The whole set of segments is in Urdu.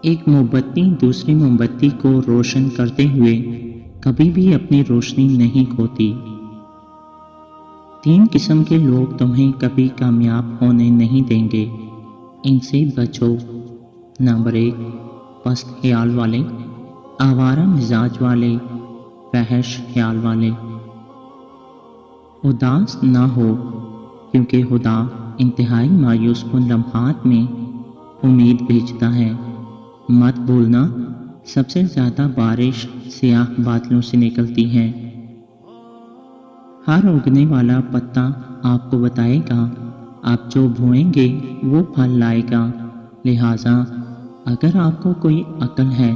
ایک موم بتی دوسری موم بتی کو روشن کرتے ہوئے کبھی بھی اپنی روشنی نہیں کھوتی۔ 3 قسم کے لوگ تمہیں کبھی کامیاب ہونے نہیں دیں گے، ان سے بچو۔ نمبر 1، پست خیال والے، آوارہ مزاج والے، فحش خیال والے۔ اداس نہ ہو، کیونکہ خدا انتہائی مایوس کن لمحات میں امید بھیجتا ہے۔ مت بھولنا، سب سے زیادہ بارش سیاہ بادلوں سے نکلتی ہے۔ ہر اگنے والا پتا آپ کو بتائے گا، آپ جو بوئیں گے وہ پھل لائے گا۔ لہٰذا اگر آپ کو کوئی عقل ہے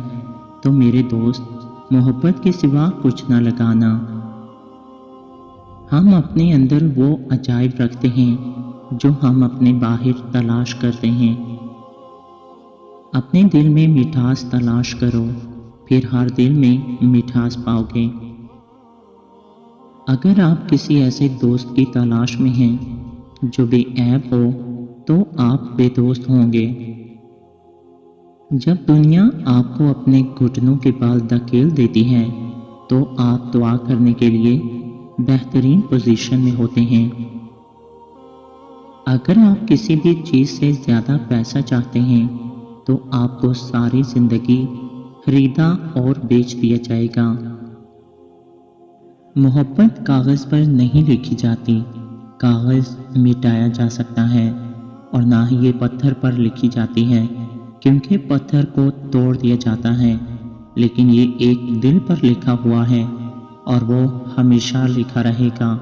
تو میرے دوست، محبت کے سوا کچھ نہ لگانا۔ ہم اپنے اندر وہ عجائب رکھتے ہیں جو ہم اپنے باہر تلاش کرتے ہیں۔ اپنے دل میں مٹھاس تلاش کرو، پھر ہر دل میں مٹھاس پاؤ گے۔ اگر آپ کسی ایسے دوست کی تلاش میں ہیں جو بے عیب ہو تو آپ بے دوست ہوں گے۔ جب دنیا آپ کو اپنے گھٹنوں کے بال دھکیل دیتی ہے تو آپ دعا کرنے کے لیے بہترین پوزیشن میں ہوتے ہیں۔ اگر آپ کسی بھی چیز سے زیادہ پیسہ چاہتے ہیں تو آپ کو ساری زندگی خریدا اور بیچ دیا جائے گا۔ محبت کاغذ پر نہیں لکھی جاتی، کاغذ مٹایا جا سکتا ہے، اور نہ ہی یہ پتھر پر لکھی جاتی ہے، کیونکہ پتھر کو توڑ دیا جاتا ہے، لیکن یہ ایک دل پر لکھا ہوا ہے اور وہ ہمیشہ لکھا رہے گا۔